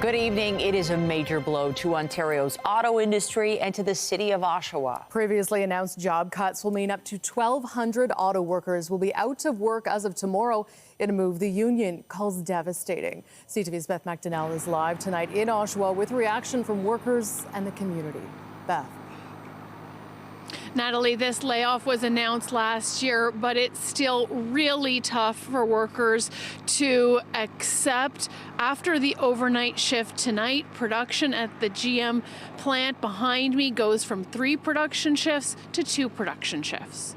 Good evening. It is a major blow to Ontario's auto industry and to the city of Oshawa. Previously announced job cuts will mean up to 1,200 auto workers will be out of work as of tomorrow in a move the union calls devastating. CTV's Beth McDonnell is live tonight in Oshawa with reaction from workers and the community. Beth. Natalie, this layoff was announced last year, but it's still really tough for workers to accept. After the overnight shift tonight, production at the GM plant behind me goes from 3 production shifts to 2 production shifts.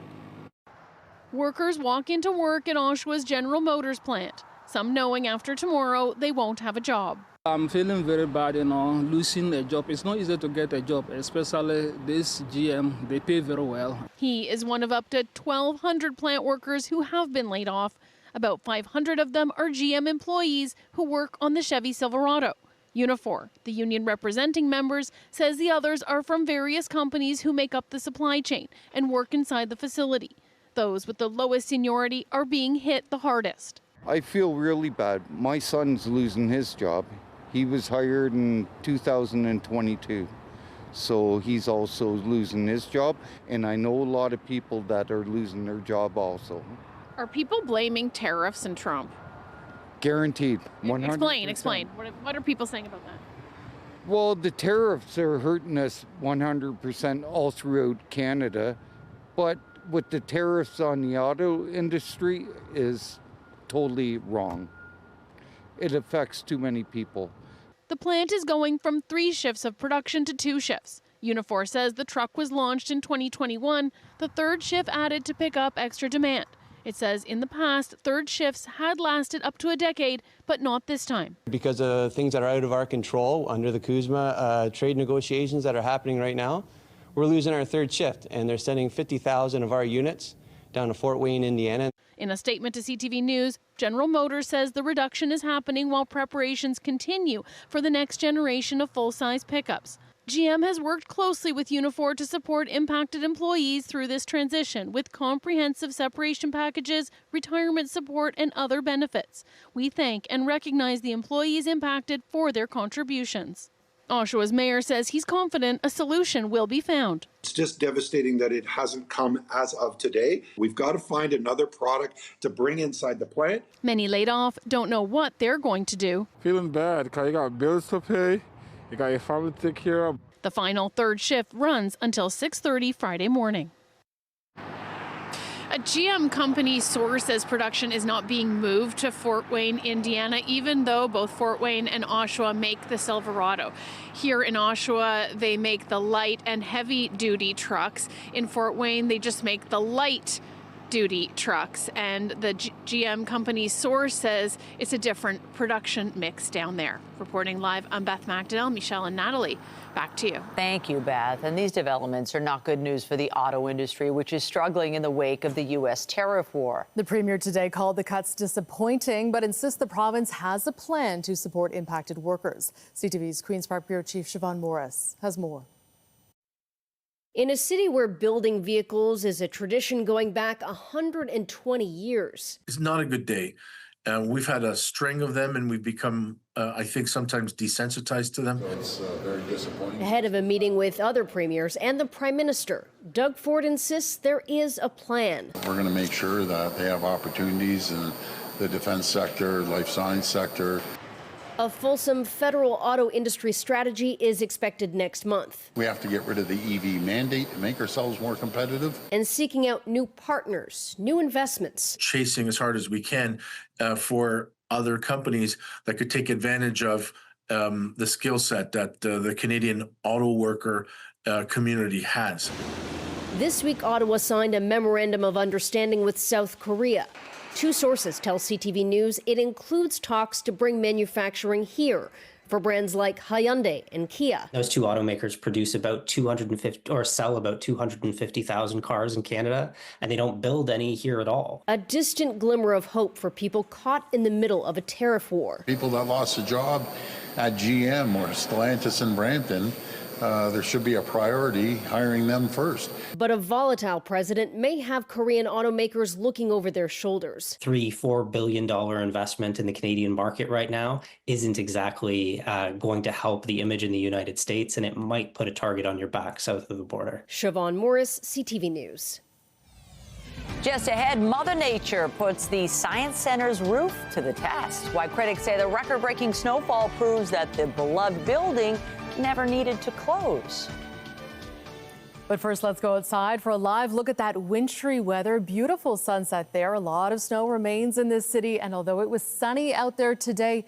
Workers walk into work in Oshawa's General Motors plant, some knowing after tomorrow they won't have a job. I'm feeling very bad, losing a job. It's not easy to get a job, especially this GM. They pay very well. He is one of up to 1,200 plant workers who have been laid off. About 500 of them are GM employees who work on the Chevy Silverado. Unifor, the union representing members, says the others are from various companies who make up the supply chain and work inside the facility. Those with the lowest seniority are being hit the hardest. I feel really bad. My son's losing his job. He was hired in 2022, so he's also losing his job, and I know a lot of people that are losing their job also. Are people blaming tariffs and Trump? Guaranteed, 100%. Explain. What are people saying about that? Well, the tariffs are hurting us 100% all throughout Canada, but with the tariffs on the auto industry is totally wrong. It affects too many people. The plant is going from 3 shifts of production to 2 shifts. Unifor says the truck was launched in 2021, the 3rd shift added to pick up extra demand. It says in the past, 3rd shifts had lasted up to a decade, but not this time. Because of things that are out of our control under the CUSMA trade negotiations that are happening right now, we're losing our 3rd shift, and they're sending 50,000 of our units down to Fort Wayne, Indiana. In a statement to CTV News, General Motors says the reduction is happening while preparations continue for the next generation of full-size pickups. GM has worked closely with Unifor to support impacted employees through this transition with comprehensive separation packages, retirement support, and other benefits. We thank and recognize the employees impacted for their contributions. Oshawa's mayor says he's confident a solution will be found. It's just devastating that it hasn't come as of today. We've got to find another product to bring inside the plant. Many laid off don't know what they're going to do. Feeling bad because you got bills to pay, you got your family to take care of. The final 3rd shift runs until 6:30 Friday morning. A GM company source says production is not being moved to Fort Wayne, Indiana, even though both Fort Wayne and Oshawa make the Silverado. Here in Oshawa, they make the light and heavy duty trucks. In Fort Wayne, they just make the light duty trucks. And the GM company source says it's a different production mix down there. Reporting live, I'm Beth McDonnell. Michelle and Natalie, back to you. Thank you, Beth. And these developments are not good news for the auto industry, which is struggling in the wake of the U.S. tariff war. The premier today called the cuts disappointing, but insists the province has a plan to support impacted workers. CTV's Queen's Park Bureau Chief Siobhan Morris has more. In a city where building vehicles is a tradition going back 120 years. It's not a good day. We've had a string of them and we've become, I think, sometimes desensitized to them. It's very disappointing. Ahead of a meeting with other premiers and the Prime Minister, Doug Ford insists there is a plan. We're going to make sure that they have opportunities in the defense sector, life science sector. A fulsome federal auto industry strategy is expected next month. We have to get rid of the EV mandate to make ourselves more competitive. And seeking out new partners, new investments. Chasing as hard as we can for other companies that could take advantage of the skill set that the Canadian auto worker community has. This week, Ottawa signed a memorandum of understanding with South Korea. 2 sources tell CTV News it includes talks to bring manufacturing here for brands like Hyundai and Kia. Those 2 automakers produce about 250 or sell about 250,000 cars in Canada, and they don't build any here at all. A distant glimmer of hope for people caught in the middle of a tariff war. People that lost a job at GM or Stellantis in Brampton there should be a priority hiring them first. But a volatile president may have Korean automakers looking over their shoulders. $3-4 billion investment in the Canadian market right now isn't exactly going to help the image in the United States, and it might put a target on your back south of the border. Siobhan Morris, CTV News. Just ahead, Mother Nature puts the Science Center's roof to the test. Why critics say the record-breaking snowfall proves that the beloved building never needed to close. But first, let's go outside for a live look at that wintry weather. Beautiful sunset there. A lot of snow remains in this city, and although it was sunny out there today,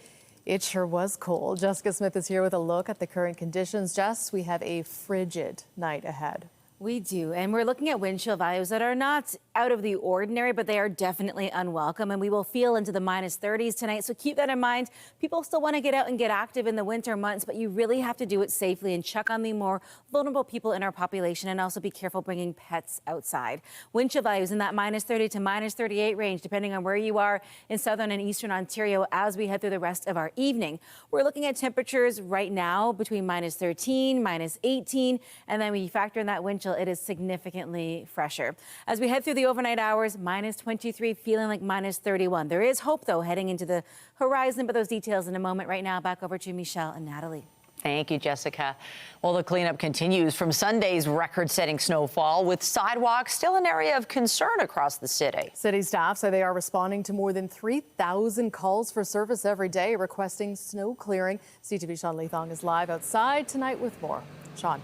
it sure was cold. Jessica Smith is here with a look at the current conditions. Jess, we have a frigid night ahead. We do, and we're looking at wind chill values that are not out of the ordinary, but they are definitely unwelcome, and we will feel into the -30s tonight, so keep that in mind. People still want to get out and get active in the winter months, but you really have to do it safely and check on the more vulnerable people in our population, and also be careful bringing pets outside. Wind chill values in that -30 to -38 range, depending on where you are in southern and eastern Ontario as we head through the rest of our evening. We're looking at temperatures right now between -13, -18, and then we factor in that wind chill, it is significantly fresher. As we head through the overnight hours, -23, feeling like -31. There is hope, though, heading into the horizon, but those details in a moment. Right now, back over to Michelle and Natalie. Thank you, Jessica. Well, the cleanup continues from Sunday's record-setting snowfall, with sidewalks still an area of concern across the city. City staff say they are responding to more than 3,000 calls for service every day requesting snow clearing. CTV Sean Leithong is live outside tonight with more. Sean.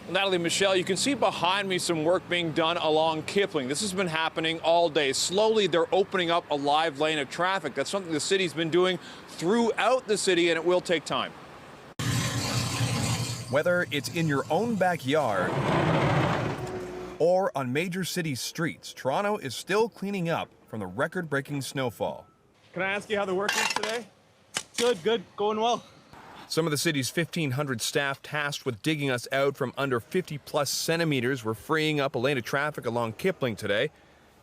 Natalie, Michelle, you can see behind me some work being done along Kipling. This has been happening all day. Slowly, they're opening up a live lane of traffic. That's something the city's been doing throughout the city, and it will take time. Whether it's in your own backyard or on major city streets, Toronto is still cleaning up from the record-breaking snowfall. Can I ask you how the work is today? Good, going well. Some of the city's 1,500 staff tasked with digging us out from under 50-plus centimeters were freeing up a lane of traffic along Kipling today.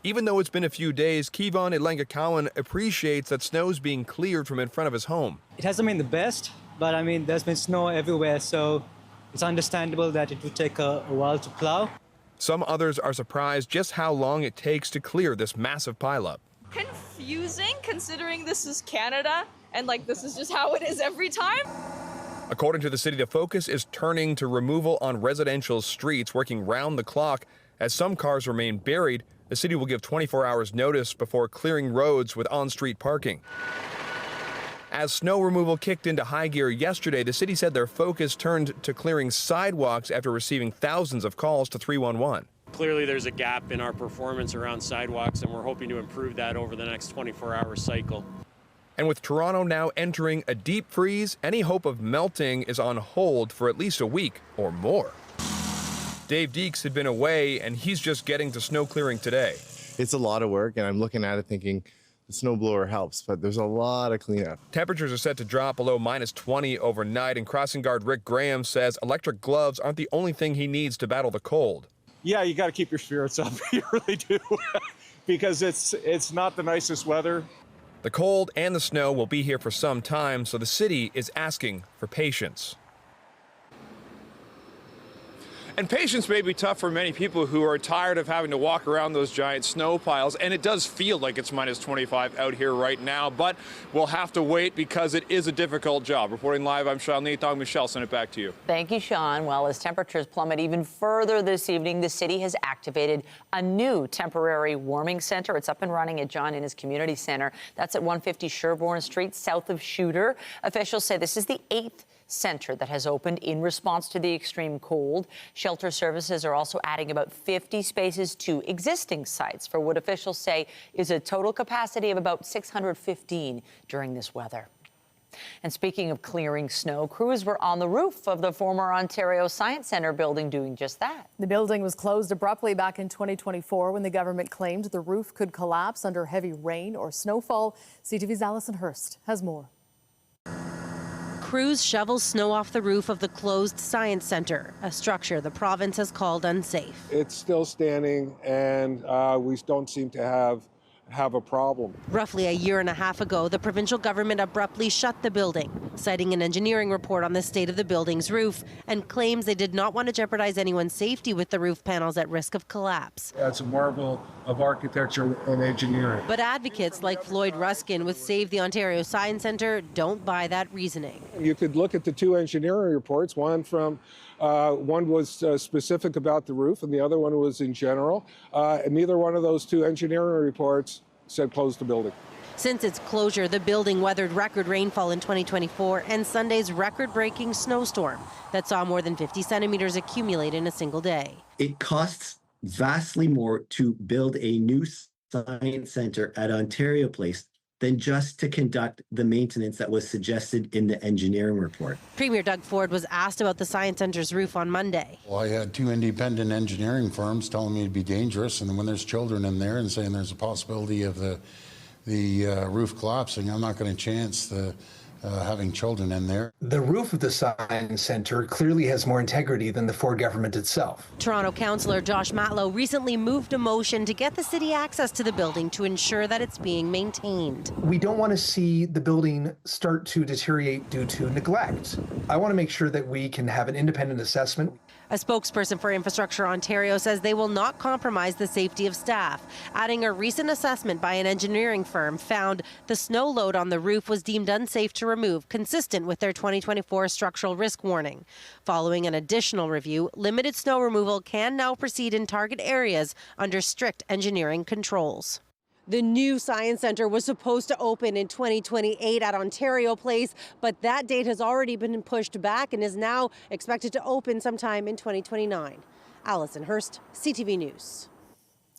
Even though it's been a few days, Kevon Elengakawan appreciates that snow's being cleared from in front of his home. It hasn't been the best, but I mean, there's been snow everywhere, so it's understandable that it would take a while to plow. Some others are surprised just how long it takes to clear this massive pileup. Confusing, considering this is Canada and this is just how it is every time. According to the city, the focus is turning to removal on residential streets, working round the clock. As some cars remain buried, the city will give 24 hours notice before clearing roads with on-street parking. As snow removal kicked into high gear yesterday, the city said their focus turned to clearing sidewalks after receiving thousands of calls to 311. Clearly, there's a gap in our performance around sidewalks, and we're hoping to improve that over the next 24-hour cycle. And with Toronto now entering a deep freeze, any hope of melting is on hold for at least a week or more. Dave Deeks had been away, and he's just getting to snow clearing today. It's a lot of work, and I'm looking at it thinking the snowblower helps, but there's a lot of cleanup. Temperatures are set to drop below -20 overnight, and crossing guard Rick Graham says electric gloves aren't the only thing he needs to battle the cold. Yeah, you got to keep your spirits up. You really do, because it's not the nicest weather. The cold and the snow will be here for some time, so the city is asking for patience. And patience may be tough for many people who are tired of having to walk around those giant snow piles, and it does feel like it's -25 out here right now, but we'll have to wait because it is a difficult job. Reporting live, I'm Sean Leithong. Michelle, send it back to you. Thank you, Sean. Well, as temperatures plummet even further this evening, the city has activated a new temporary warming center. It's up and running at John Innes Community Center. That's at 150 Sherbourne Street, south of Shooter. Officials say this is the 8th center that has opened in response to the extreme cold. Shelter services are also adding about 50 spaces to existing sites for what officials say is a total capacity of about 615 during this weather. And speaking of clearing snow, crews were on the roof of the former Ontario Science Centre building doing just that. The building was closed abruptly back in 2024 when the government claimed the roof could collapse under heavy rain or snowfall. CTV's Alison Hurst has more. Crews shovel snow off the roof of the closed Science Centre, a structure the province has called unsafe. It's still standing, and we don't seem to have have a problem. Roughly a year and a half ago, the provincial government abruptly shut the building, citing an engineering report on the state of the building's roof and claims they did not want to jeopardize anyone's safety with the roof panels at risk of collapse. It's a marvel of architecture and engineering. But advocates like Floyd Ruskin with Save the Ontario Science Centre don't buy that reasoning. You could look at the two engineering reports, one was specific about the roof and the other one was in general. And neither one of those two engineering reports said close the building. Since its closure, the building weathered record rainfall in 2024 and Sunday's record-breaking snowstorm that saw more than 50 centimeters accumulate in a single day. It costs vastly more to build a new science centre at Ontario Place than just to conduct the maintenance that was suggested in the engineering report. Premier Doug Ford was asked about the Science Centre's roof on Monday. Well, I had two independent engineering firms telling me it'd be dangerous, and when there's children in there and saying there's a possibility of the roof collapsing, I'm not going to chance having children in there. The roof of the Science Centre clearly has more integrity than the Ford government itself. Toronto councillor Josh Matlow recently moved a motion to get the city access to the building to ensure that it's being maintained. We don't want to see the building start to deteriorate due to neglect. I want to make sure that we can have an independent assessment. A spokesperson for Infrastructure Ontario says they will not compromise the safety of staff, adding a recent assessment by an engineering firm found the snow load on the roof was deemed unsafe to remove, consistent with their 2024 structural risk warning. Following an additional review, limited snow removal can now proceed in target areas under strict engineering controls. The new Science Centre was supposed to open in 2028 at Ontario Place, but that date has already been pushed back and is now expected to open sometime in 2029. Alison Hurst, CTV News.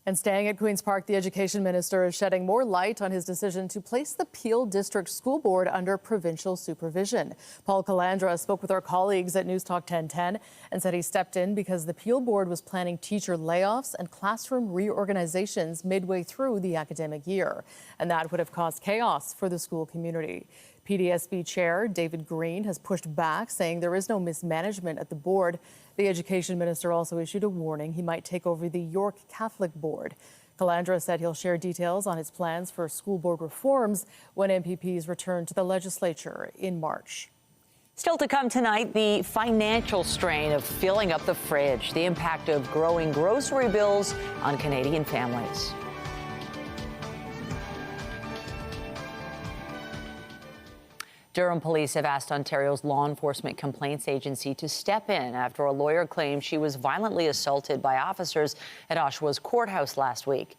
And staying at Queen's Park, the Education Minister is shedding more light on his decision to place the Peel District School Board under provincial supervision. Paul Calandra spoke with our colleagues at News Talk 1010 and said he stepped in because the Peel Board was planning teacher layoffs and classroom reorganizations midway through the academic year. And that would have caused chaos for the school community. PDSB Chair David Green has pushed back, saying there is no mismanagement at the board. The Education Minister also issued a warning he might take over the York Catholic Board. Calandra said he'll share details on his plans for school board reforms when MPPs return to the legislature in March. Still to come tonight, the financial strain of filling up the fridge, the impact of growing grocery bills on Canadian families. Durham police have asked Ontario's Law Enforcement Complaints Agency to step in after a lawyer claimed she was violently assaulted by officers at Oshawa's courthouse last week.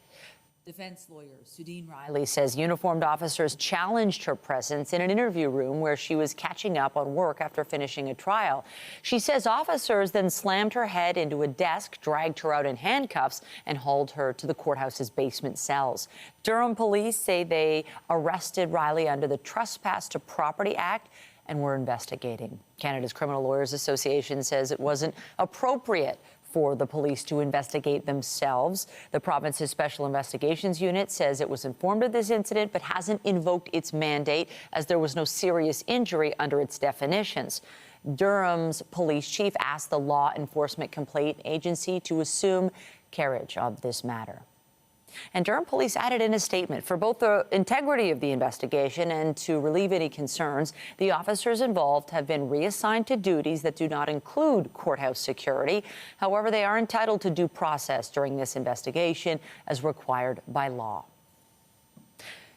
Defense lawyer Sudeen Riley says uniformed officers challenged her presence in an interview room where she was catching up on work after finishing a trial. She says officers then slammed her head into a desk, dragged her out in handcuffs, and hauled her to the courthouse's basement cells. Durham police say they arrested Riley under the Trespass to Property Act and were investigating. Canada's Criminal Lawyers Association says it wasn't appropriate for the police to investigate themselves. The province's Special Investigations Unit says it was informed of this incident but hasn't invoked its mandate as there was no serious injury under its definitions. Durham's police chief asked the Law Enforcement Complaint Agency to assume carriage of this matter. And Durham police added in a statement for both the integrity of the investigation and to relieve any concerns, the officers involved have been reassigned to duties that do not include courthouse security. However, they are entitled to due process during this investigation as required by law.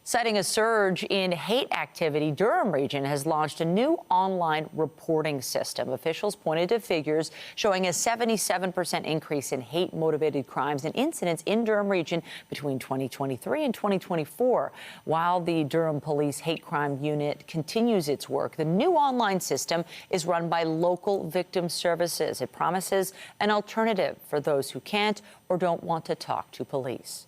Citing a surge in hate activity, Durham Region has launched a new online reporting system. Officials pointed to figures showing a 77% increase in hate-motivated crimes and incidents in Durham Region between 2023 and 2024. While the Durham Police Hate Crime Unit continues its work, the new online system is run by local victim services. It promises an alternative for those who can't or don't want to talk to police.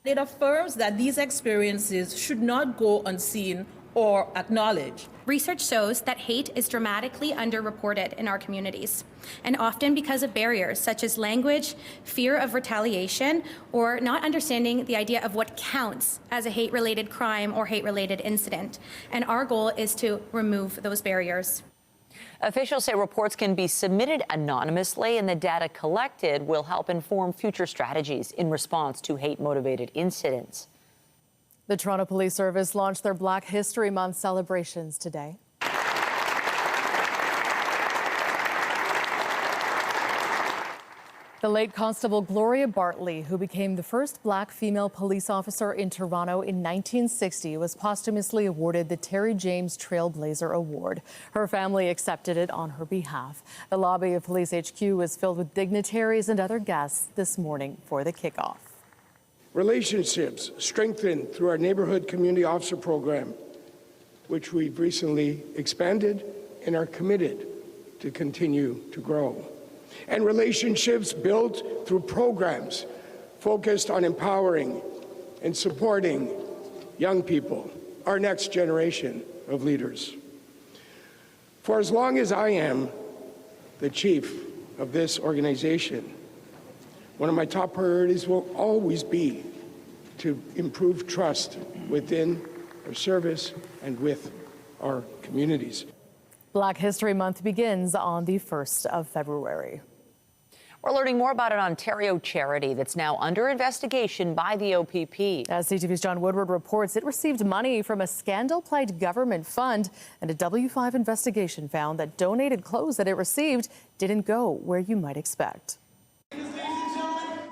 It affirms that these experiences should not go unseen or acknowledged. Research shows that hate is dramatically underreported in our communities, and often because of barriers such as language, fear of retaliation, or not understanding the idea of what counts as a hate-related crime or hate-related incident. And our goal is to remove those barriers. Officials say reports can be submitted anonymously, and the data collected will help inform future strategies in response to hate-motivated incidents. The Toronto Police Service launched their Black History Month celebrations today. The late Constable Gloria Bartley, who became the first Black female police officer in Toronto in 1960, was posthumously awarded the Terry James Trailblazer Award. Her family accepted it on her behalf. The lobby of Police HQ was filled with dignitaries and other guests this morning for the kickoff. Relationships strengthened through our Neighborhood Community Officer Program, which we've recently expanded and are committed to continue to grow. And relationships built through programs focused on empowering and supporting young people, our next generation of leaders. For as long as I am the chief of this organization, one of my top priorities will always be to improve trust within our service and with our communities. Black History Month begins on the 1st of February. We're learning more about an Ontario charity that's now under investigation by the OPP. As CTV's John Woodward reports, it received money from a scandal-plagued government fund, and a W5 investigation found that donated clothes that it received didn't go where you might expect.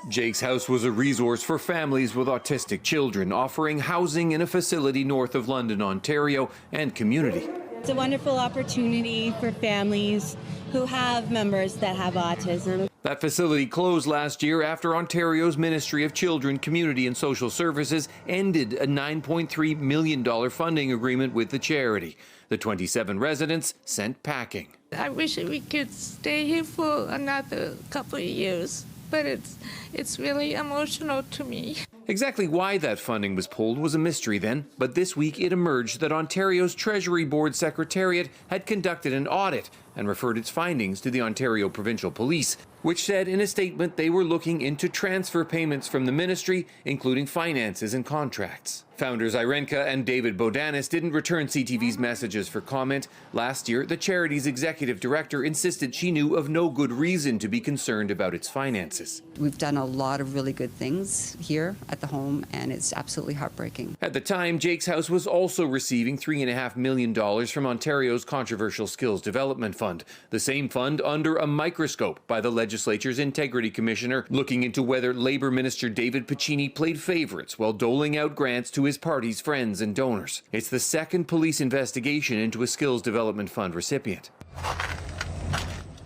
Jake's House was a resource for families with autistic children, offering housing in a facility north of London, Ontario, and community. It's a wonderful opportunity for families who have members that have autism. That facility closed last year after Ontario's Ministry of Children, Community and Social Services ended a $9.3 million funding agreement with the charity. The 27 residents sent packing. I wish we could stay here for another couple of years, but it's really emotional to me. Exactly why that funding was pulled was a mystery then, but this week it emerged that Ontario's Treasury Board Secretariat had conducted an audit and referred its findings to the Ontario Provincial Police, which said in a statement they were looking into transfer payments from the ministry, including finances and contracts. Founders Irenka and David Bodanis didn't return CTV's messages for comment. Last year, the charity's executive director insisted she knew of no good reason to be concerned about its finances. We've done a lot of really good things here at the home, and it's absolutely heartbreaking. At the time, Jake's House was also receiving $3.5 million from Ontario's Controversial Skills Development Fund, the same fund under a microscope by the legislature's Integrity Commissioner, looking into whether Labour Minister David Piccini played favourites while doling out grants to his party's friends and donors. It's the second police investigation into a Skills Development Fund recipient.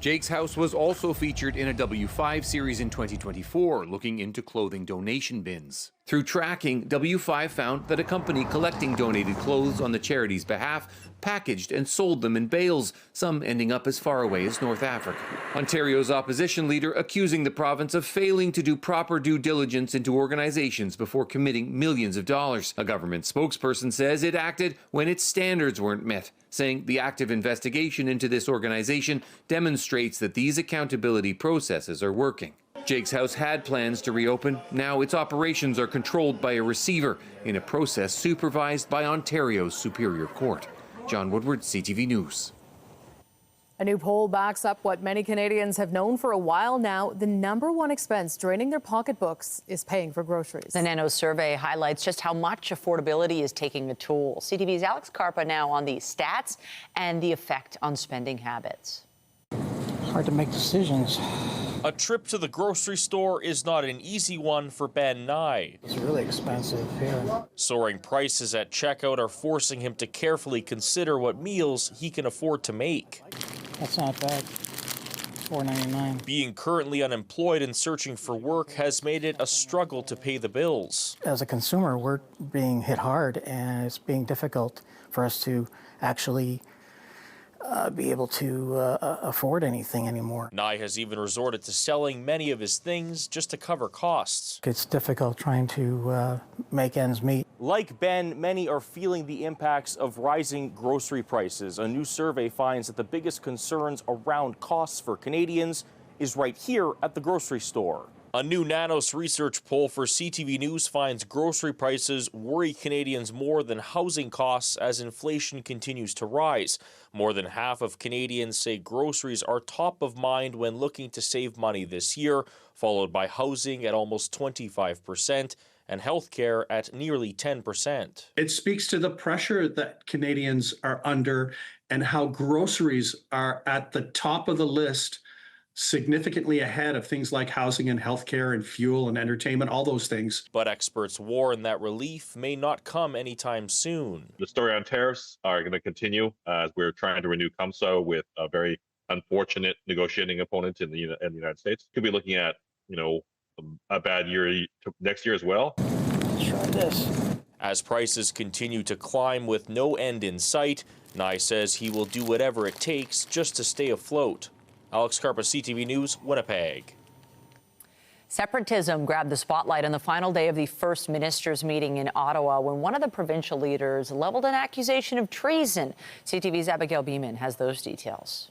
Jake's House was also featured in a W5 series in 2024, looking into clothing donation bins. Through tracking, W5 found that a company collecting donated clothes on the charity's behalf packaged and sold them in bales, some ending up as far away as North Africa. Ontario's opposition leader accusing the province of failing to do proper due diligence into organizations before committing millions of dollars. A government spokesperson says it acted when its standards weren't met, saying the active investigation into this organization demonstrates that these accountability processes are working. Jake's House had plans to reopen. Now its operations are controlled by a receiver in a process supervised by Ontario's Superior Court. John Woodward, CTV News. A new poll backs up what many Canadians have known for a while now. The #1 expense draining their pocketbooks is paying for groceries. The Nano survey highlights just how much affordability is taking a toll. CTV's Alex Carpa now on the stats and the effect on spending habits. Hard to make decisions. A trip to the grocery store is not an easy one for Ben Nye. It's really expensive here. Soaring prices at checkout are forcing him to carefully consider what meals he can afford to make. That's not bad. $4.99. Being currently unemployed and searching for work has made it a struggle to pay the bills. As a consumer, we're being hit hard, and it's being difficult for us to actually be able to afford anything anymore. Nye has even resorted to selling many of his things just to cover costs. It's difficult trying to make ends meet. Like Ben, many are feeling the impacts of rising grocery prices. A new survey finds that the biggest concerns around costs for Canadians is right here at the grocery store. A new Nanos research poll for CTV News finds grocery prices worry Canadians more than housing costs as inflation continues to rise. More than half of Canadians say groceries are top of mind when looking to save money this year, followed by housing at almost 25%, and healthcare at nearly 10%. It speaks to the pressure that Canadians are under and how groceries are at the top of the list, significantly ahead of things like housing and healthcare and fuel and entertainment, all those things. But experts warn that relief may not come anytime soon. The story on tariffs are going to continue as we're trying to renew CUMSO with a very unfortunate negotiating opponent in the United States. Could be looking at, a bad year next year as well. Let's try this. As prices continue to climb with no end in sight, Nye says he will do whatever it takes just to stay afloat. Alex Carpa, CTV News, Winnipeg. Separatism grabbed the spotlight on the final day of the First Ministers' meeting in Ottawa when one of the provincial leaders leveled an accusation of treason. CTV's Abigail Beeman has those details.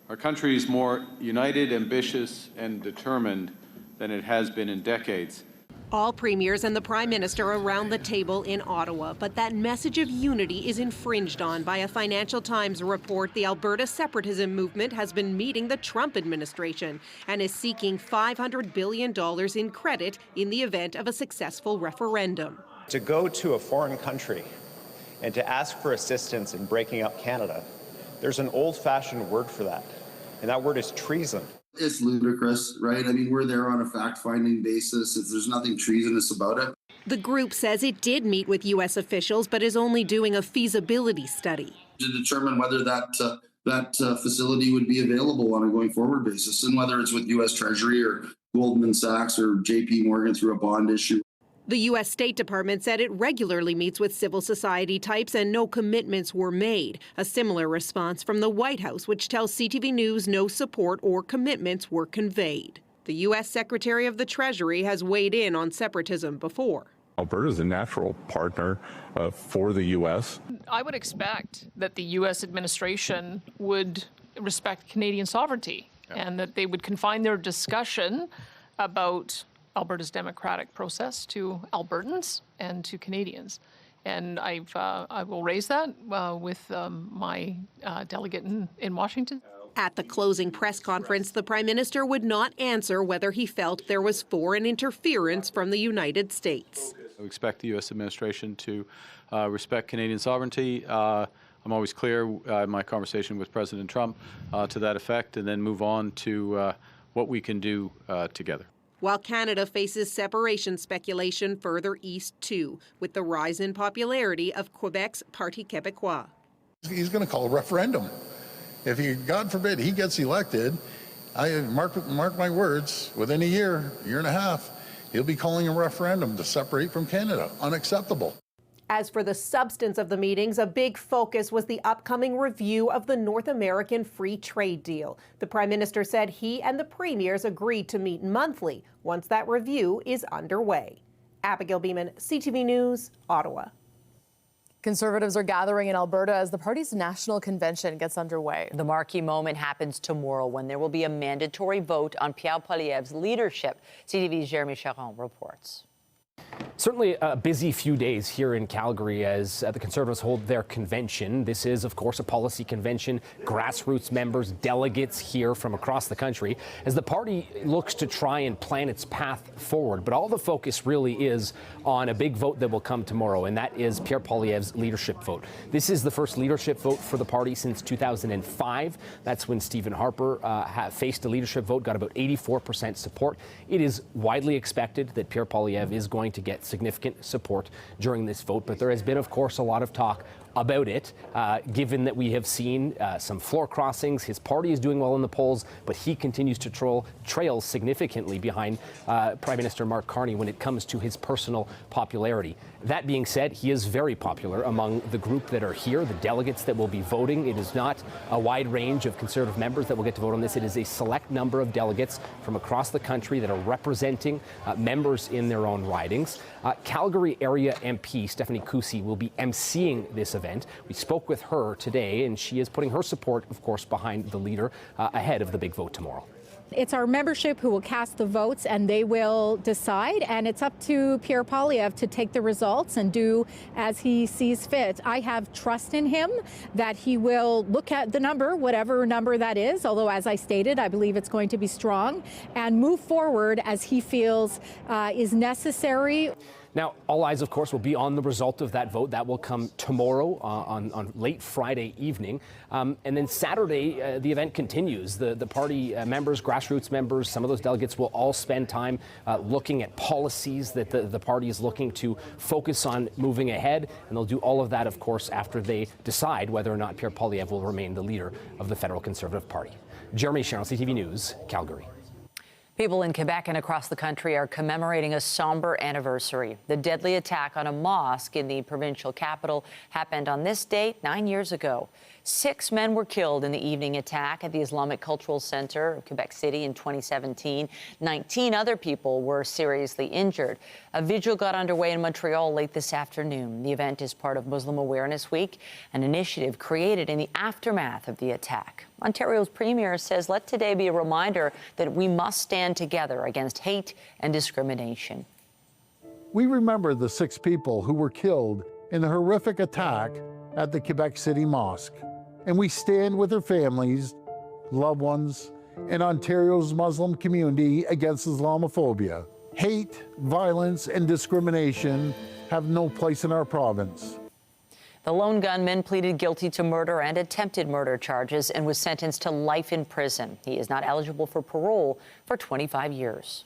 Our country is more united, ambitious, and determined than it has been in decades. All premiers and the Prime Minister around the table in Ottawa, but that message of unity is infringed on by a Financial Times report. The Alberta separatism movement has been meeting the Trump administration and is seeking $500 billion in credit in the event of a successful referendum. To go to a foreign country and to ask for assistance in breaking up Canada, there's an old-fashioned word for that, and that word is treason. It's ludicrous, right? I mean, we're there on a fact-finding basis. There's nothing treasonous about it. The group says it did meet with U.S. officials, but is only doing a feasibility study to determine whether that facility would be available on a going forward basis, and whether it's with U.S. Treasury or Goldman Sachs or J.P. Morgan through a bond issue. The U.S. State Department said it regularly meets with civil society types and no commitments were made. A similar response from the White House, which tells CTV News no support or commitments were conveyed. The U.S. Secretary of the Treasury has weighed in on separatism before. Alberta is a natural partner for the U.S. I would expect that the U.S. administration would respect Canadian sovereignty and that they would confine their discussion about Alberta's democratic process to Albertans and to Canadians. And I will raise that with my delegate in Washington. At the closing press conference, the Prime Minister would not answer whether he felt there was foreign interference from the United States. I expect the U.S. administration to respect Canadian sovereignty. I'm always clear in my conversation with President Trump to that effect, and then move on to what we can do together. While Canada faces separation speculation further east too, with the rise in popularity of Quebec's Parti Québécois. He's going to call a referendum. If he, God forbid, he gets elected, I mark my words, within a year and a half, he'll be calling a referendum to separate from Canada. Unacceptable. As for the substance of the meetings, a big focus was the upcoming review of the North American Free Trade Deal. The Prime Minister said he and the premiers agreed to meet monthly once that review is underway. Abigail Beeman, CTV News, Ottawa. Conservatives are gathering in Alberta as the party's national convention gets underway. The marquee moment happens tomorrow when there will be a mandatory vote on Pierre Poilievre's leadership. CTV's Jeremy Charon reports. Certainly a busy few days here in Calgary as the Conservatives hold their convention. This is, of course, a policy convention. Grassroots members, delegates here from across the country as the party looks to try and plan its path forward. But all the focus really is on a big vote that will come tomorrow, and that is Pierre Poilievre's leadership vote. This is the first leadership vote for the party since 2005. That's when Stephen Harper faced a leadership vote, got about 84% support. It is widely expected that Pierre Poilievre is going to get significant support during this vote, but there has been, of course, a lot of talk about it, given that we have seen some floor crossings. His party is doing well in the polls, but he continues to trail significantly behind Prime Minister Mark Carney when it comes to his personal popularity. That being said, he is very popular among the group that are here, the delegates that will be voting. It is not a wide range of Conservative members that will get to vote on this. It is a select number of delegates from across the country that are representing members in their own ridings. Calgary area MP Stephanie Kusi will be emceeing this event. We spoke with her today, and she is putting her support, of course, behind the leader ahead of the big vote tomorrow. It's our membership who will cast the votes, and they will decide. And it's up to Pierre Poilievre to take the results and do as he sees fit. I have trust in him that he will look at the number, whatever number that is, although, as I stated, I believe it's going to be strong, and move forward as he feels is necessary. Now, all eyes, of course, will be on the result of that vote. That will come tomorrow on late Friday evening. And then Saturday, the event continues. The party members, grassroots members, some of those delegates will all spend time looking at policies that the party is looking to focus on moving ahead. And they'll do all of that, of course, after they decide whether or not Pierre Poilievre will remain the leader of the federal Conservative Party. Jeremy Sharon, CTV News, Calgary. People in Quebec and across the country are commemorating a somber anniversary. The deadly attack on a mosque in the provincial capital happened on this date 9 years ago. 6 men were killed in the evening attack at the Islamic Cultural Center of Quebec City in 2017. 19 other people were seriously injured. A vigil got underway in Montreal late this afternoon. The event is part of Muslim Awareness Week, an initiative created in the aftermath of the attack. Ontario's premier says let today be a reminder that we must stand together against hate and discrimination. We remember the 6 people who were killed in the horrific attack at the Quebec City Mosque. And we stand with their families, loved ones, and Ontario's Muslim community against Islamophobia. Hate, violence, and discrimination have no place in our province. The lone gunman pleaded guilty to murder and attempted murder charges and was sentenced to life in prison. He is not eligible for parole for 25 years.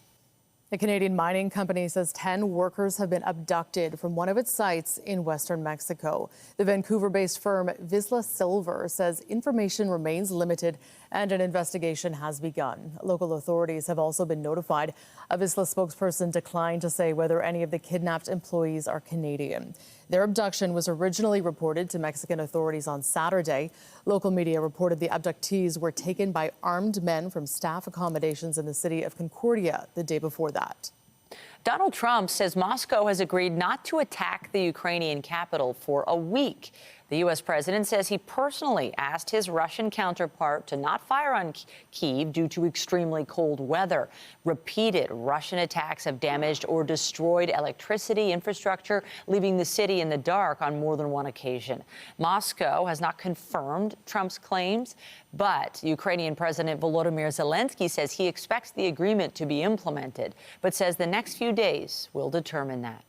A Canadian mining company says 10 workers have been abducted from one of its sites in western Mexico. The Vancouver-based firm Vizsla Silver says information remains limited and an investigation has begun. Local authorities have also been notified. A Vizsla spokesperson declined to say whether any of the kidnapped employees are Canadian. Their abduction was originally reported to Mexican authorities on Saturday. Local media reported the abductees were taken by armed men from staff accommodations in the city of Concordia the day before that. Donald Trump says Moscow has agreed not to attack the Ukrainian capital for a week. The U.S. president says he personally asked his Russian counterpart to not fire on Kyiv due to extremely cold weather. Repeated Russian attacks have damaged or destroyed electricity infrastructure, leaving the city in the dark on more than one occasion. Moscow has not confirmed Trump's claims, but Ukrainian President Volodymyr Zelensky says he expects the agreement to be implemented, but says the next few days will determine that.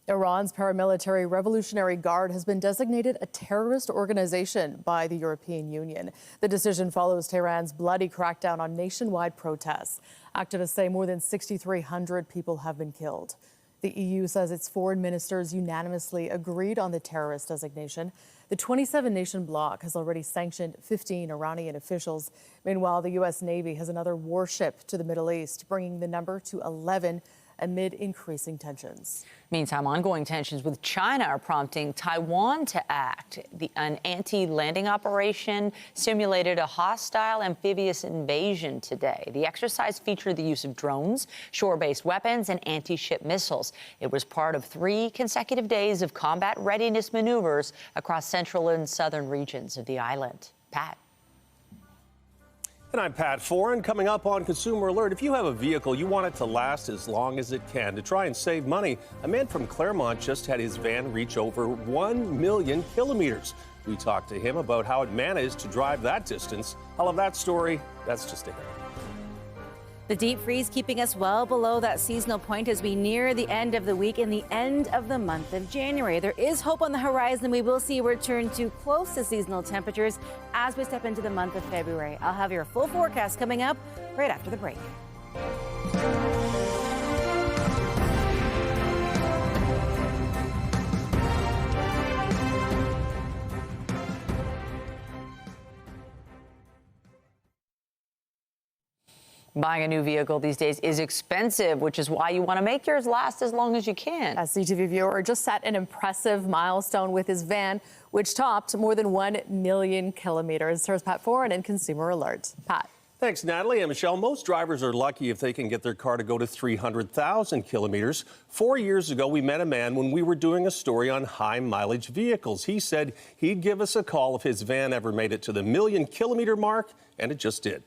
Iran's paramilitary Revolutionary Guard has been designated a terrorist organization by the European Union. The decision follows Tehran's bloody crackdown on nationwide protests. Activists say more than 6,300 people have been killed. The EU says its foreign ministers unanimously agreed on the terrorist designation. The 27-nation bloc has already sanctioned 15 Iranian officials. Meanwhile, the U.S. Navy has another warship to the Middle East, bringing the number to 11 amid increasing tensions. Meantime, ongoing tensions with China are prompting Taiwan to act. An anti-landing operation simulated a hostile amphibious invasion today. The exercise featured the use of drones, shore-based weapons, and anti-ship missiles. It was part of 3 consecutive days of combat readiness maneuvers across central and southern regions of the island. Pat. And I'm Pat Foran. Coming up on Consumer Alert, if you have a vehicle, you want it to last as long as it can. To try and save money, a man from Claremont just had his van reach over 1 million kilometers. We talked to him about how it managed to drive that distance. All of that story, that's just ahead. The deep freeze keeping us well below that seasonal point as we near the end of the week and the end of the month of January. There is hope on the horizon. We will see a return to close to seasonal temperatures as we step into the month of February. I'll have your full forecast coming up right after the break. Buying a new vehicle these days is expensive, which is why you want to make yours last as long as you can. A CTV viewer just set an impressive milestone with his van, which topped more than 1 million kilometers. Here's Pat Foran in Consumer Alert. Pat. Thanks, Natalie and Michelle. Most drivers are lucky if they can get their car to go to 300,000 kilometers. 4 years ago, we met a man when we were doing a story on high mileage vehicles. He said he'd give us a call if his van ever made it to the 1 million kilometer mark, and it just did.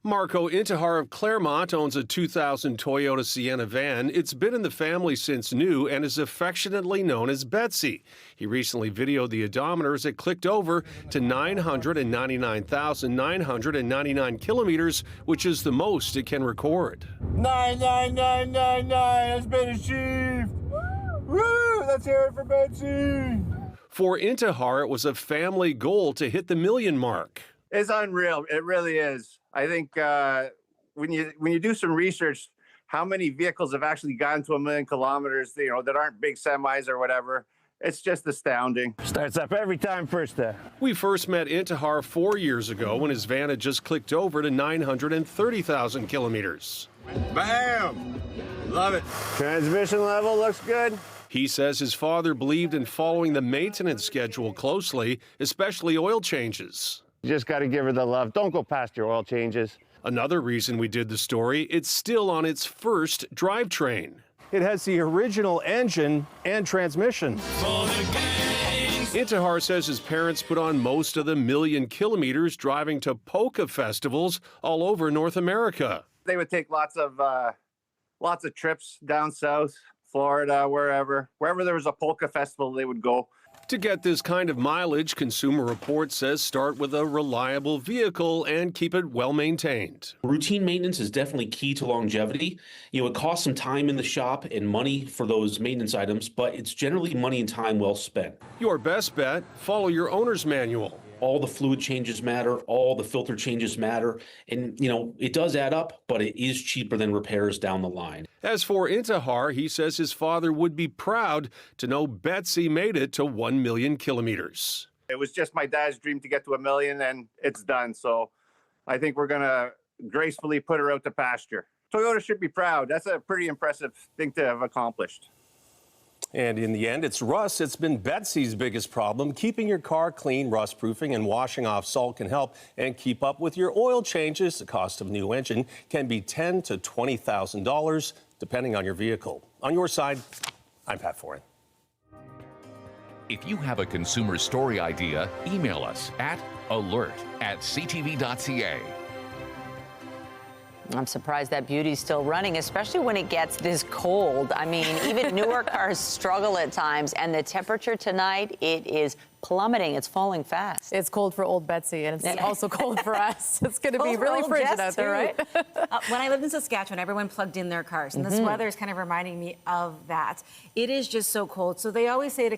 Marco Intihar of Claremont owns a 2000 Toyota Sienna van. It's been in the family since new and is affectionately known as Betsy. He recently videoed the odometer as it clicked over to 999,999 kilometers, which is the most it can record. 99999 has been achieved. Woo! Let's hear it for Betsy. For Intihar, it was a family goal to hit the million mark. It's unreal. It really is. I think when you do some research, how many vehicles have actually gotten to 1 million kilometers, that aren't big semis or whatever, it's just astounding. Starts up every time first day. We first met Intihar 4 years ago when his van had just clicked over to 930,000 kilometers. Bam! Love it. Transmission level looks good. He says his father believed in following the maintenance schedule closely, especially oil changes. You just got to give her the love. Don't go past your oil changes. Another reason we did the story, it's still on its first drivetrain. It has the original engine and transmission. Intihar says his parents put on most of the 1 million kilometers driving to polka festivals all over North America. They would take lots of trips down south, Florida, wherever there was a polka festival, they would go. To get this kind of mileage, Consumer Reports says start with a reliable vehicle and keep it well maintained. Routine maintenance is definitely key to longevity. It costs some time in the shop and money for those maintenance items, but it's generally money and time well spent. Your best bet, follow your owner's manual. All the fluid changes matter, all the filter changes matter, and it does add up, but it is cheaper than repairs down the line. As for Intihar, he says his father would be proud to know Betsy made it to 1 million kilometers. It was just my dad's dream to get to 1 million, and it's done. So I think we're going to gracefully put her out to pasture. Toyota should be proud. That's a pretty impressive thing to have accomplished. And in the end, it's rust. It's been Betsy's biggest problem. Keeping your car clean, rust-proofing, and washing off salt can help. And keep up with your oil changes. The cost of a new engine can be $10,000 to $20,000, depending on your vehicle. On your side, I'm Pat Foran. If you have a consumer story idea, email us at alert@ctv.ca. I'm surprised that beauty's still running, especially when it gets this cold. I mean, even newer cars struggle at times, and the temperature tonight, it is plummeting. It's falling fast. It's cold for old Betsy, and it's also cold for us. It's going to be really frigid out there, right? When I lived in Saskatchewan, everyone plugged in their cars, and this weather is kind of reminding me of that. It is just so cold. So they always say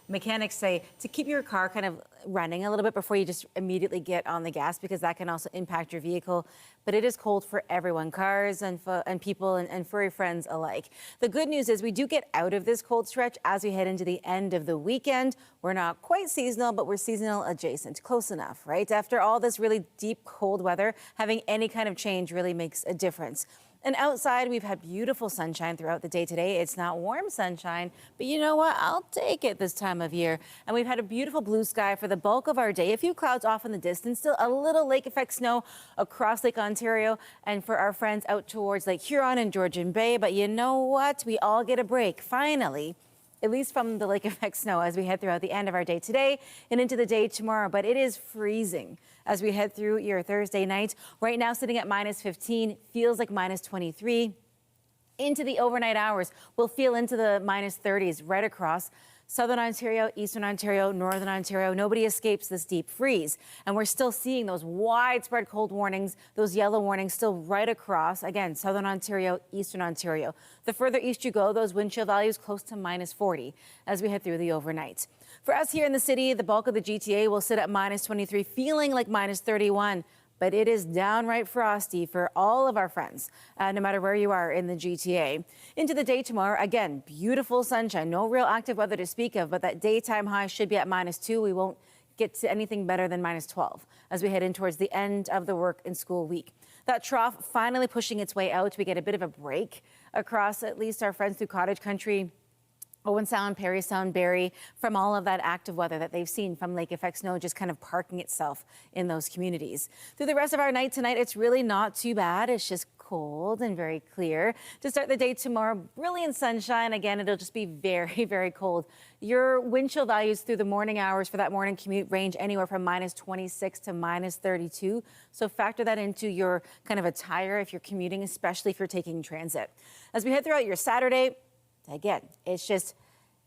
mechanics say to keep your car kind of running a little bit before you just immediately get on the gas, because that can also impact your vehicle. But it is cold for everyone, cars and people and furry friends alike. The good news is we do get out of this cold stretch as we head into the end of the weekend. We're not quite seasonal, but we're seasonal adjacent. Close enough, right? After all this really deep cold weather, having any kind of change really makes a difference. And outside, we've had beautiful sunshine throughout the day today. It's not warm sunshine, but you know what? I'll take it this time of year. And we've had a beautiful blue sky for the bulk of our day. A few clouds off in the distance, still a little lake effect snow across Lake Ontario and for our friends out towards Lake Huron and Georgian Bay. But you know what? We all get a break, finally, at least from the lake effect snow as we head throughout the end of our day today and into the day tomorrow. But it is freezing as we head through your Thursday night. Right now sitting at -15, feels like -23. Into the overnight hours, we'll feel into the -30s right across Southern Ontario, Eastern Ontario, Northern Ontario. Nobody escapes this deep freeze. And we're still seeing those widespread cold warnings, those yellow warnings still right across, again, Southern Ontario, Eastern Ontario. The further east you go, those wind chill values close to -40 as we head through the overnight. For us here in the city, the bulk of the GTA will sit at -23, feeling like -31. But it is downright frosty for all of our friends, no matter where you are in the GTA. Into the day tomorrow, again, beautiful sunshine, no real active weather to speak of, but that daytime high should be at -2. We won't get to anything better than -12 as we head in towards the end of the work and school week. That trough finally pushing its way out. We get a bit of a break across at least our friends through cottage country, Owen Sound, Perry Sound, Barrie, from all of that active weather that they've seen from lake effect snow just kind of parking itself in those communities. Through the rest of our night tonight, it's really not too bad. It's just cold and very clear. To start the day tomorrow, brilliant sunshine. Again, it'll just be very, very cold. Your wind chill values through the morning hours for that morning commute range anywhere from -26 to -32. So factor that into your kind of attire if you're commuting, especially if you're taking transit. As we head throughout your Saturday, again, it's just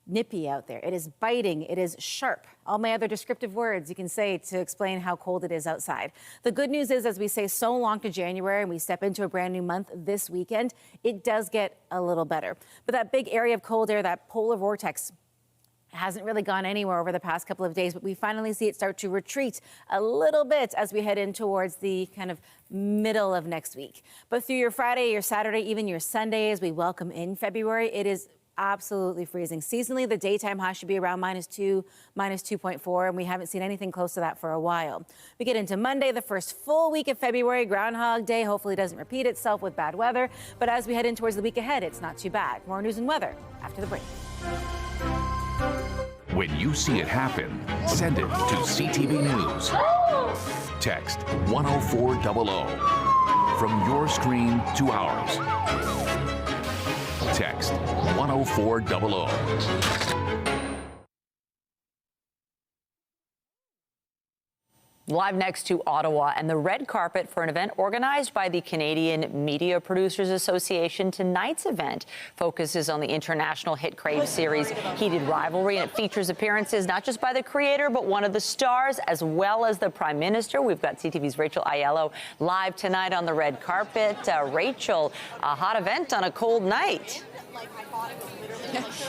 nippy out there. It is biting. It is sharp. All my other descriptive words you can say to explain how cold it is outside. The good news is, as we say so long to January and we step into a brand new month this weekend, it does get a little better. But that big area of cold air, that polar vortex, hasn't really gone anywhere over the past couple of days, but we finally see it start to retreat a little bit as we head in towards the kind of middle of next week. But through your Friday, your Saturday, even your Sunday, as we welcome in February, it is absolutely freezing. Seasonally, the daytime high should be around -2, -2.4, and we haven't seen anything close to that for a while. We get into Monday, the first full week of February, Groundhog Day. Hopefully doesn't repeat itself with bad weather, but as we head in towards the week ahead, it's not too bad. More news and weather after the break. When you see it happen, send it to CTV News. Text 10400 from your screen to ours. Text 10400. Live next to Ottawa and the red carpet for an event organized by the Canadian Media Producers Association. Tonight's event focuses on the international hit Crave series Heated Rivalry, and it features appearances not just by the creator, but one of the stars, as well as the Prime Minister. We've got CTV's Rachel Aiello live tonight on the red carpet. Rachel, a hot event on a cold night.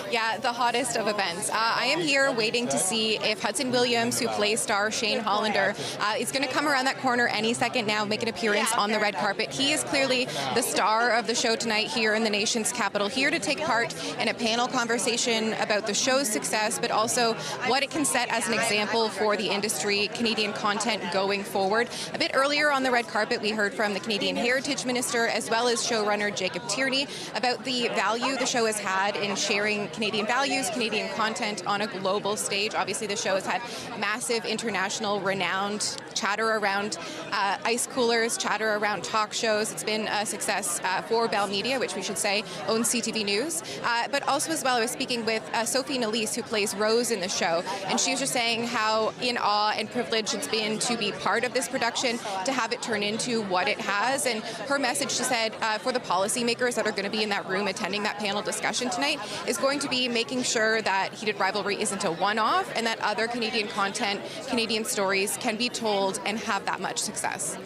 Yeah, the hottest of events. I am here waiting to see if Hudson Williams, who plays star Shane Hollander, is going to come around that corner any second now, make an appearance on the red carpet. He is clearly the star of the show tonight here in the nation's capital, here to take part in a panel conversation about the show's success, but also what it can set as an example for the industry, Canadian content going forward. A bit earlier on the red carpet, we heard from the Canadian Heritage Minister, as well as showrunner Jacob Tierney, about the value the show has had in sharing Canadian values, Canadian content on a global stage. Obviously, the show has had massive international renowned chatter around ice coolers, chatter around talk shows. It's been a success for Bell Media, which we should say owns CTV News. But also as well, I was speaking with Sophie Nalise, who plays Rose in the show, and she was just saying how in awe and privileged it's been to be part of this production, to have it turn into what it has. And her message, she said, for the policymakers that are going to be in that room attending that panel discussion tonight, is going to be making sure that Heated Rivalry isn't a one-off, and that other Canadian content, Canadian stories can be told and have that much success.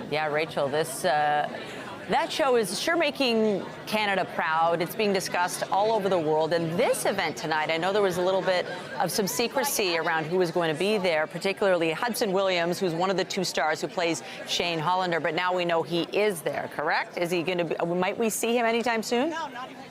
Yeah, Rachel, that show is sure making Canada proud. It's being discussed all over the world. And this event tonight, I know there was a little bit of some secrecy around who was going to be there, particularly Hudson Williams, who's one of the two stars who plays Shane Hollander. But now we know he is there, correct? Is he going to be, might we see him anytime soon? No, not even.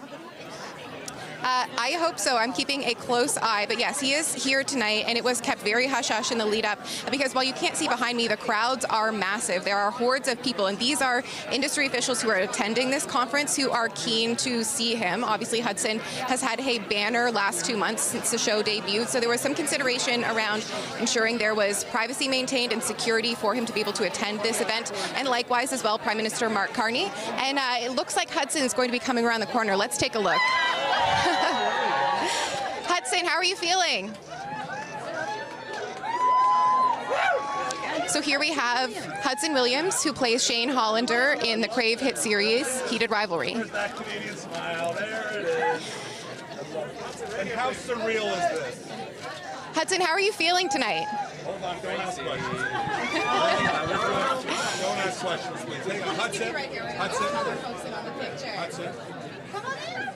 I hope so. I'm keeping a close eye. But yes, he is here tonight, and it was kept very hush-hush in the lead-up, because while you can't see behind me, the crowds are massive. There are hordes of people, and these are industry officials who are attending this conference who are keen to see him. Obviously, Hudson has had a banner last 2 months since the show debuted, so there was some consideration around ensuring there was privacy maintained and security for him to be able to attend this event, and likewise as well, Prime Minister Mark Carney. And it looks like Hudson is going to be coming around the corner. Let's take a look. Hudson, how are you feeling? So here we have Hudson Williams, who plays Shane Hollander in the Crave hit series Heated Rivalry. There's that Canadian smile. There it is. And how surreal is this? Hudson, how are you feeling tonight? Hold on, don't ask questions. Don't ask questions, please. Hudson, Hudson. Come on in.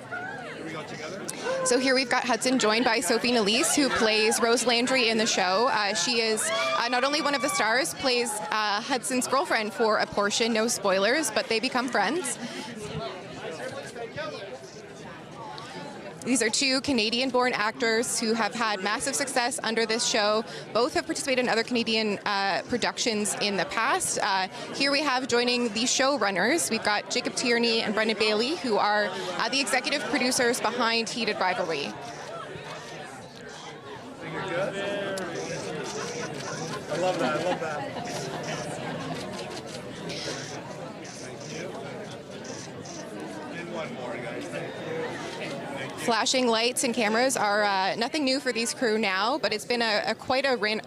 Here we go together. So here we've got Hudson joined by Sophie Nalise, who plays Rose Landry in the show. She is not only one of the stars, plays Hudson's girlfriend for a portion, no spoilers, but they become friends. These are two Canadian-born actors who have had massive success under this show. Both have participated in other Canadian productions in the past. Here we have joining the showrunners. We've got Jacob Tierney and Brendan Bailey, who are the executive producers behind Heated Rivalry. You're good? I love that. Flashing lights and cameras are nothing new for these crew now, but it's been quite a ramp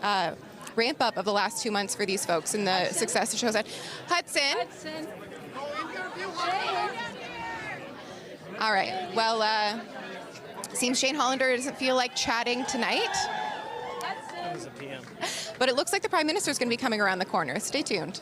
up of the last 2 months for these folks, and the success it shows that. Hudson. All right. Well, seems Shane Hollander doesn't feel like chatting tonight. But it looks like the Prime Minister is going to be coming around the corner. Stay tuned.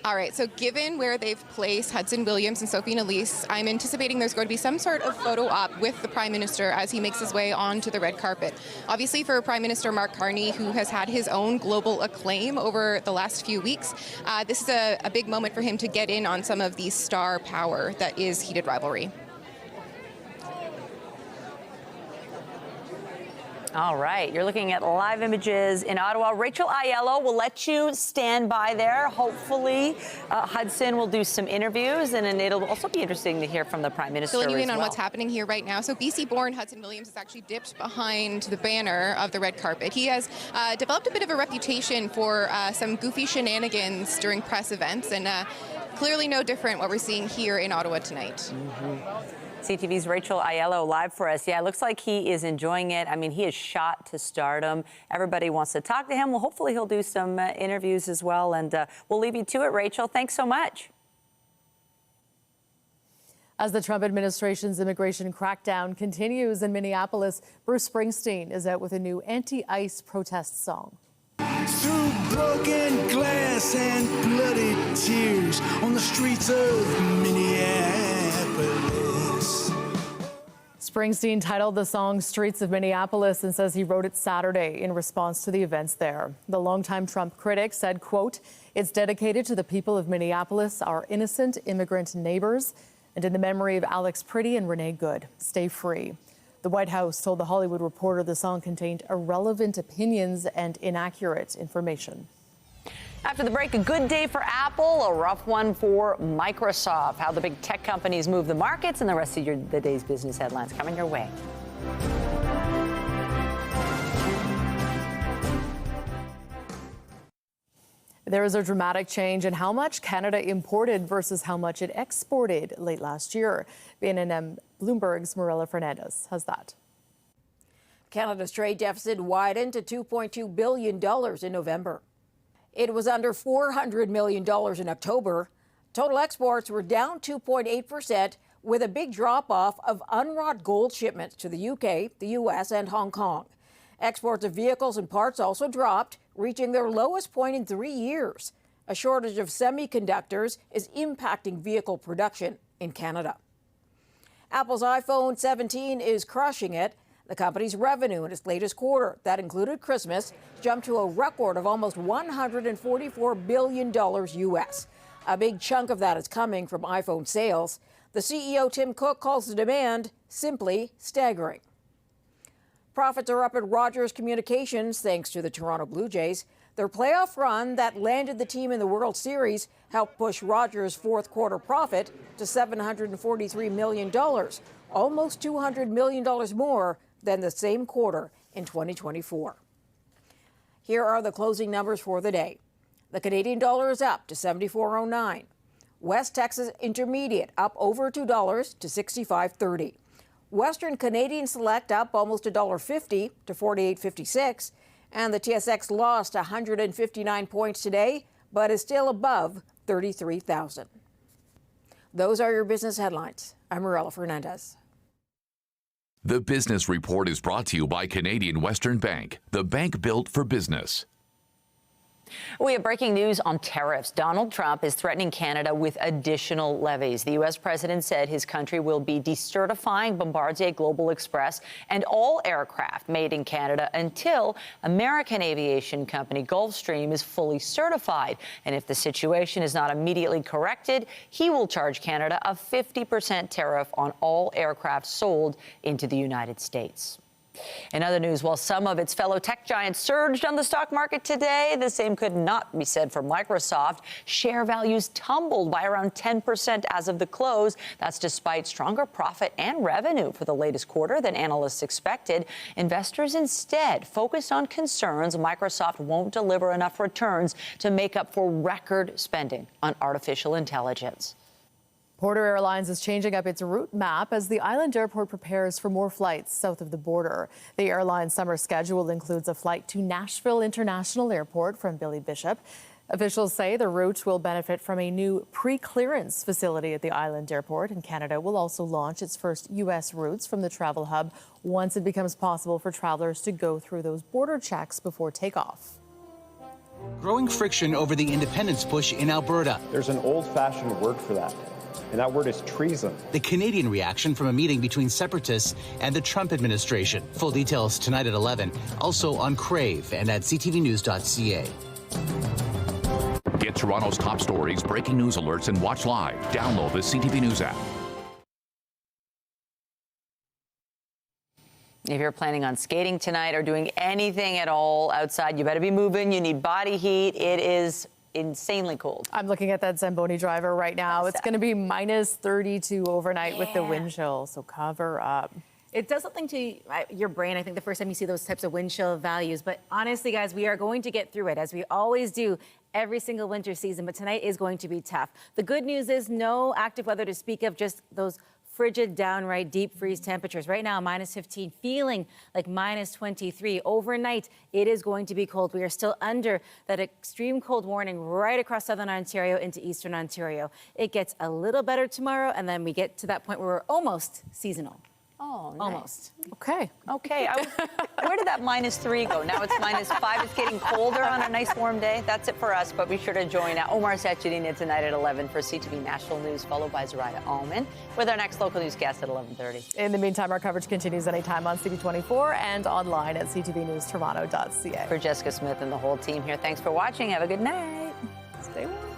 All right, so given where they've placed Hudson Williams and Sophie Elise, I'm anticipating there's going to be some sort of photo op with the Prime Minister as he makes his way onto the red carpet. Obviously, for Prime Minister Mark Carney, who has had his own global acclaim over the last few weeks, this is a big moment for him to get in on some of the star power that is heated rivalry. All right, you're looking at live images in Ottawa. Rachel Aiello will let you stand by there. Hopefully, Hudson will do some interviews, and then it'll also be interesting to hear from the Prime Minister Filling you in as on well. what's happening here right now. So BC-born Hudson Williams has actually dipped behind the banner of the red carpet. He has developed a bit of a reputation for some goofy shenanigans during press events, and clearly no different what we're seeing here in Ottawa tonight. CTV's Rachel Aiello live for us. Yeah, it looks like he is enjoying it. I mean, he is shot to stardom. Everybody wants to talk to him. Well, hopefully he'll do some interviews as well. And we'll leave you to it, Rachel. Thanks so much. As the Trump administration's immigration crackdown continues in Minneapolis, Bruce Springsteen is out with a new anti-ICE protest song. Through broken glass and bloody tears on the streets of Minneapolis. Springsteen titled the song Streets of Minneapolis and says he wrote it Saturday in response to the events there. The longtime Trump critic said, quote, "It's dedicated to the people of Minneapolis, our innocent immigrant neighbors, and in the memory of Alex Priddy and Renee Good. Stay free." The White House told The Hollywood Reporter the song contained irrelevant opinions and inaccurate information. After the break, a good day for Apple, a rough one for Microsoft. How the big tech companies move the markets, and the rest of the day's business headlines coming your way. There is a dramatic change in how much Canada imported versus how much it exported late last year. BNN Bloomberg's Marilla Fernandez has that. Canada's trade deficit widened to $2.2 billion in November. It was under $400 million in October. Total exports were down 2.8%, with a big drop-off of unwrought gold shipments to the UK, the US, and Hong Kong. Exports of vehicles and parts also dropped, reaching their lowest point in 3 years. A shortage of semiconductors is impacting vehicle production in Canada. Apple's iPhone 17 is crushing it. The company's revenue in its latest quarter, that included Christmas, jumped to a record of almost $144 billion US. A big chunk of that is coming from iPhone sales. The CEO, Tim Cook, calls the demand simply staggering. Profits are up at Rogers Communications thanks to the Toronto Blue Jays. Their playoff run that landed the team in the World Series helped push Rogers' fourth quarter profit to $743 million, almost $200 million more than the same quarter in 2024. Here are the closing numbers for the day. The Canadian dollar is up to 74.09. West Texas Intermediate up over $2 to 65.30. Western Canadian Select up almost $1.50 to 48.56. And the TSX lost 159 points today, but is still above 33,000. Those are your business headlines. I'm Marilla Fernandez. The Business Report is brought to you by Canadian Western Bank, the bank built for business. We have breaking news on tariffs. Donald Trump is threatening Canada with additional levies. The U.S. president said his country will be decertifying Bombardier Global Express and all aircraft made in Canada until American aviation company Gulfstream is fully certified. And if the situation is not immediately corrected, he will charge Canada a 50% tariff on all aircraft sold into the United States. In other news, while some of its fellow tech giants surged on the stock market today, the same could not be said for Microsoft. Share values tumbled by around 10% as of the close. That's despite stronger profit and revenue for the latest quarter than analysts expected. Investors instead focused on concerns Microsoft won't deliver enough returns to make up for record spending on artificial intelligence. Porter Airlines is changing up its route map as the island airport prepares for more flights south of the border. The airline's summer schedule includes a flight to Nashville International Airport from Billy Bishop. Officials say the route will benefit from a new pre-clearance facility at the island airport, and Canada will also launch its first U.S. routes from the travel hub once it becomes possible for travelers to go through those border checks before takeoff. Growing friction over the independence push in Alberta. There's an old-fashioned word for that, and that word is treason. The Canadian reaction from a meeting between separatists and the Trump administration. Full details tonight at 11, also on Crave and at ctvnews.ca. Get Toronto's top stories, breaking news alerts, and watch live. Download the CTV News app. If you're planning on skating tonight or doing anything at all outside, you better be moving. You need body heat. It is insanely cold. I'm looking at that Zamboni driver right now. It's going to be minus 32 overnight with the wind chill, so cover up. It does something to your brain, I think, the first time you see those types of wind chill values. But honestly, guys, we are going to get through it, as we always do every single winter season. But tonight is going to be tough. The good news is no active weather to speak of, just those frigid, downright deep freeze temperatures. Right now, minus 15, feeling like minus 23. Overnight, it is going to be cold. We are still under that extreme cold warning right across southern Ontario into eastern Ontario. It gets a little better tomorrow, and then we get to that point where we're almost seasonal. Oh, nice. Almost. Okay. Okay. Where did that minus 3 go? Now it's minus 5. It's getting colder on a nice warm day. That's it for us, but be sure to join Omar Sachedina tonight at 11 for CTV National News, followed by Zariah Allman with our next local news guest at 11:30. In the meantime, our coverage continues anytime on CB24 and online at ctvnewstoronto.ca. For Jessica Smith and the whole team here, thanks for watching. Have a good night. Stay warm.